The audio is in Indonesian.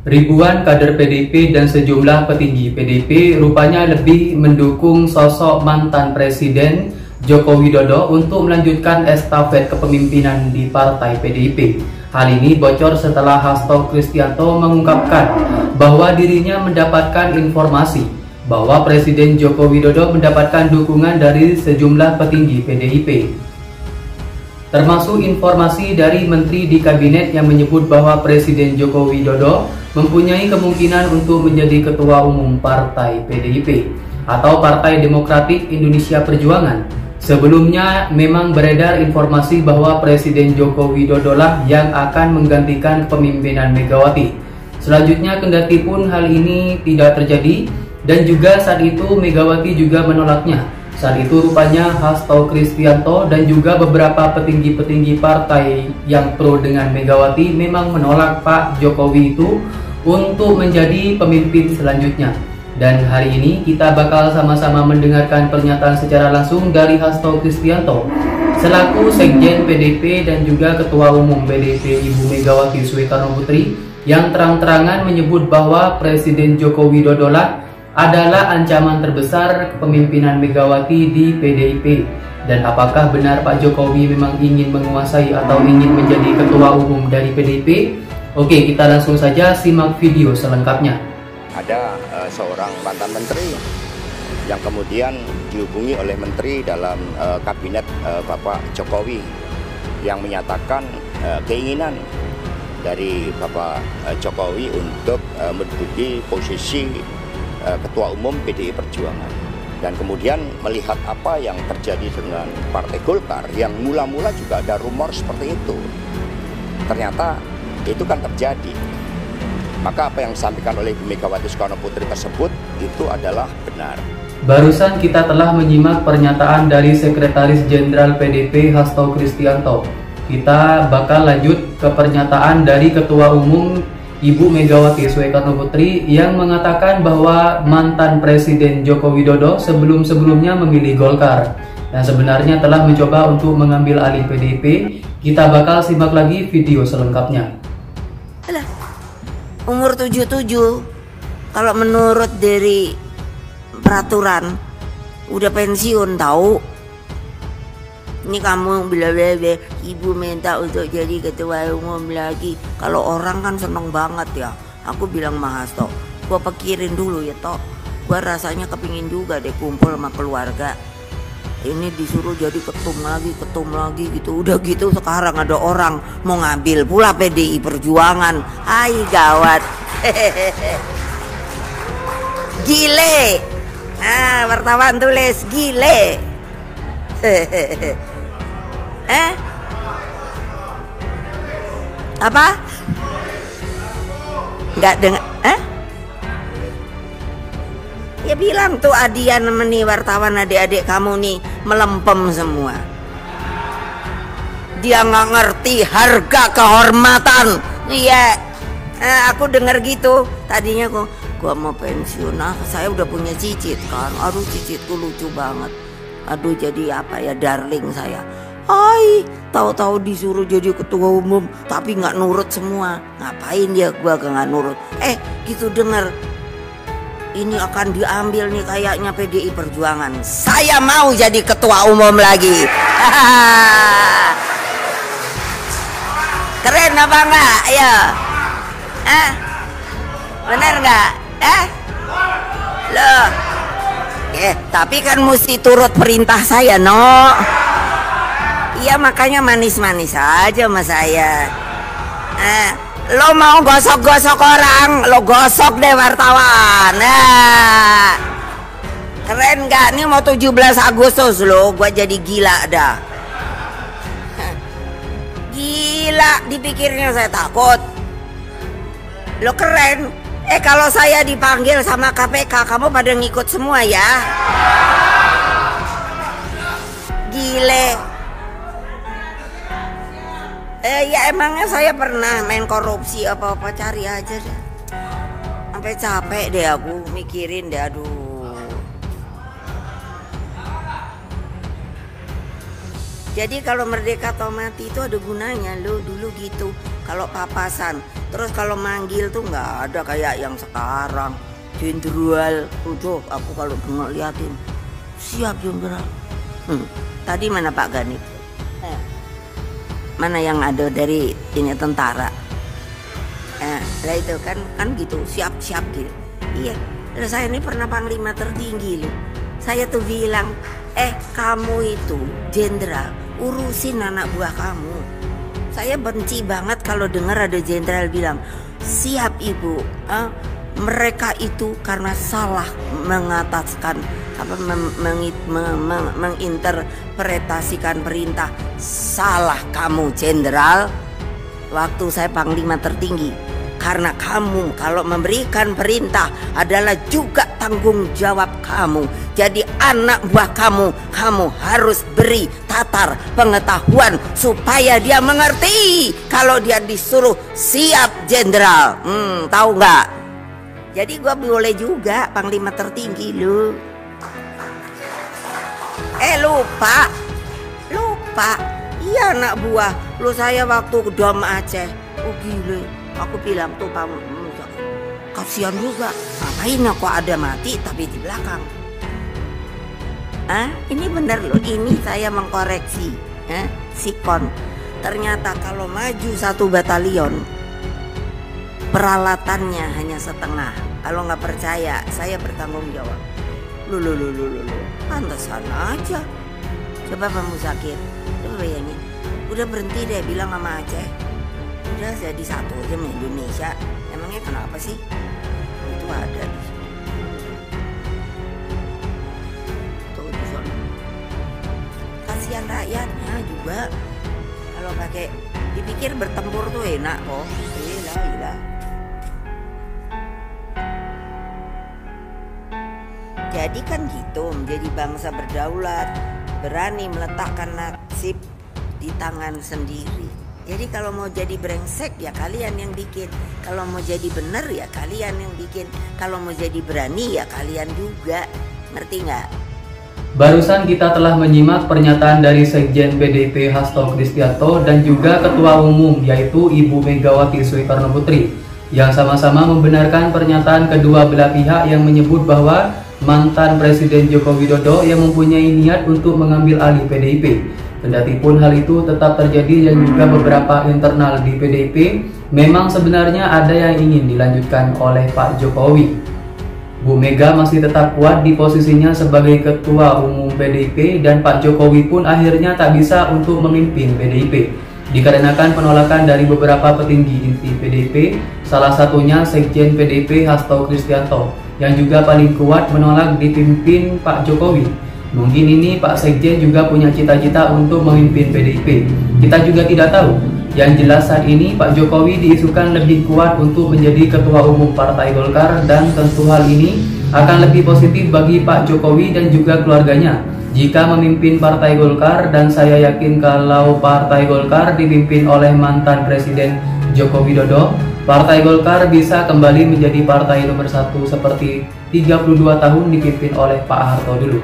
Ribuan kader PDIP dan sejumlah petinggi PDIP rupanya lebih mendukung sosok mantan Presiden Joko Widodo untuk melanjutkan estafet kepemimpinan di Partai PDIP. Hal ini bocor setelah Hasto Kristianto mengungkapkan bahwa dirinya mendapatkan informasi bahwa Presiden Joko Widodo mendapatkan dukungan dari sejumlah petinggi PDIP. Termasuk informasi dari menteri di kabinet yang menyebut bahwa Presiden Joko Widodo mempunyai kemungkinan untuk menjadi ketua umum Partai PDIP atau Partai Demokratik Indonesia Perjuangan. Sebelumnya memang beredar informasi bahwa Presiden Joko Widodo lah yang akan menggantikan kepemimpinan Megawati. Selanjutnya kendati pun hal ini tidak terjadi dan juga saat itu Megawati juga menolaknya. Saat itu rupanya Hasto Kristianto dan juga beberapa petinggi-petinggi partai yang pro dengan Megawati memang menolak Pak Jokowi itu untuk menjadi pemimpin selanjutnya. Dan hari ini kita bakal sama-sama mendengarkan pernyataan secara langsung dari Hasto Kristianto selaku Sekjen PDIP dan juga Ketua Umum PDIP Ibu Megawati Soekarno Putri yang terang-terangan menyebut bahwa Presiden Joko Widodo adalah ancaman terbesar kepemimpinan Megawati di PDIP. Dan apakah benar Pak Jokowi memang ingin menguasai atau ingin menjadi ketua umum dari PDIP? Oke, kita langsung saja simak video selengkapnya. Ada seorang mantan menteri yang kemudian dihubungi oleh menteri dalam kabinet Bapak Jokowi yang menyatakan keinginan dari Bapak Jokowi untuk menduduki posisi Ketua Umum PDI Perjuangan. Dan kemudian melihat apa yang terjadi dengan Partai Golkar yang mula-mula juga ada rumor seperti itu, ternyata itu kan terjadi. Maka apa yang disampaikan oleh Ibu Megawati Soekarno Putri tersebut itu adalah benar. Barusan kita telah menyimak pernyataan dari Sekretaris Jenderal PDIP Hasto Kristianto. Kita bakal lanjut ke pernyataan dari Ketua Umum Ibu Megawati Soekarno Putri yang mengatakan bahwa mantan Presiden Joko Widodo sebelum-sebelumnya memilih Golkar dan sebenarnya telah mencoba untuk mengambil alih PDIP. Kita bakal simak lagi video selengkapnya. Alah, umur 77 kalau menurut dari peraturan udah pensiun tahu. Ini kamu bela-bela ibu minta untuk jadi ketua umum lagi. Kalau orang kan seneng banget ya. Aku bilang sama Hasto, gua pikirin dulu ya toh. Gua rasanya kepingin juga deh kumpul sama keluarga. Ini disuruh jadi ketum lagi gitu. Udah gitu sekarang ada orang mau ngambil pula PDI Perjuangan. Hai gawat. Gile. Ah, wartawan tulis gile. Apa? Nggak dengar? Ya bilang tuh Adian nih wartawan adik-adik kamu nih melempem semua. Dia nggak ngerti harga kehormatan. Iya, aku dengar gitu. Tadinya gua mau pensiun, saya udah punya cicit kan. Aduh cicitku lucu banget. Aduh jadi apa ya darling saya. Hai, tahu-tahu disuruh jadi ketua umum tapi nggak nurut semua. Ngapain dia gua nggak nurut? Gitu denger. Ini akan diambil nih kayaknya PDI Perjuangan. Saya mau jadi ketua umum lagi. Keren apa enggak? Ayo. Bener nggak? Loh. Tapi kan mesti turut perintah saya, no. Iya makanya manis-manis aja sama saya. Lo mau gosok-gosok orang, lo gosok deh wartawan. Keren gak? Nih mau 17 Agustus lo, gua jadi gila dah. Gila, dipikirnya saya takut. Lo keren. Kalau saya dipanggil sama KPK, kamu pada ngikut semua ya. Gile. Ya emangnya saya pernah main korupsi apa-apa, cari aja deh. Sampai capek deh aku mikirin deh, aduh. Jadi kalau merdeka atau mati itu ada gunanya lo dulu gitu. Kalau papasan Terus kalau manggil tuh nggak ada kayak yang sekarang. Jenderal, udah aku kalau dengar liatin, siap jenderal. Tadi mana Pak Gani? Mana yang ada dari ini tentara? Nah itu kan gitu, siap gitu. Iya, terus saya ini pernah panglima tertinggi loh. Saya tuh bilang, kamu itu jenderal, urusin anak buah kamu. Saya benci banget kalau dengar ada jenderal bilang, siap ibu. Mereka itu karena salah mengataskan menginterpretasikan perintah. Salah kamu jenderal. Waktu saya panglima tertinggi, karena kamu kalau memberikan perintah adalah juga tanggung jawab kamu. Jadi anak buah kamu harus beri tatar pengetahuan supaya dia mengerti kalau dia disuruh siap jenderal. Tahu nggak? Jadi gua boleh juga panglima tertinggi lu. Lupa. Iya anak buah lu saya waktu ke Dom Aceh. Oh gile. Aku bilang tuh kasihan juga. Ngapain aku ada mati tapi di belakang. Ini bener loh. Ini saya mengkoreksi. Sikon. Ternyata kalau maju 1 batalion, peralatannya hanya setengah. Kalau nggak percaya, saya bertanggung jawab. Lu. Pantesan aja. Coba Pak Muzakir, lu bayangin. Udah berhenti deh bilang sama Aceh. Udah jadi 1 aja sama Indonesia. Emangnya kenapa sih? Itu ada di situ. Tuh di sana. Kasihan rakyatnya juga. Kalau pakai dipikir bertempur tuh enak kok. Gila. Jadi kan gitu, menjadi bangsa berdaulat, berani meletakkan nasib di tangan sendiri. Jadi kalau mau jadi brengsek ya kalian yang bikin. Kalau mau jadi bener ya kalian yang bikin. Kalau mau jadi berani ya kalian juga. Ngerti nggak? Barusan kita telah menyimak pernyataan dari Sekjen PDIP Hasto Kristianto dan juga Ketua Umum yaitu Ibu Megawati Soekarno Putri yang sama-sama membenarkan pernyataan kedua belah pihak yang menyebut bahwa mantan Presiden Joko Widodo yang mempunyai niat untuk mengambil alih PDIP. Kendatipun hal itu tetap terjadi dan juga beberapa internal di PDIP memang sebenarnya ada yang ingin dilanjutkan oleh Pak Jokowi. Bu Mega masih tetap kuat di posisinya sebagai Ketua Umum PDIP dan Pak Jokowi pun akhirnya tak bisa untuk memimpin PDIP dikarenakan penolakan dari beberapa petinggi inti PDIP, salah satunya Sekjen PDIP Hasto Kristianto yang juga paling kuat menolak dipimpin Pak Jokowi. Mungkin ini Pak Sekjen juga punya cita-cita untuk memimpin PDIP. Kita juga tidak tahu. Yang jelas saat ini Pak Jokowi diisukan lebih kuat untuk menjadi Ketua Umum Partai Golkar dan tentu hal ini akan lebih positif bagi Pak Jokowi dan juga keluarganya jika memimpin Partai Golkar, dan saya yakin kalau Partai Golkar dipimpin oleh mantan Presiden Joko Widodo, Partai Golkar bisa kembali menjadi partai nomor 1 seperti 32 tahun dipimpin oleh Pak Harto dulu.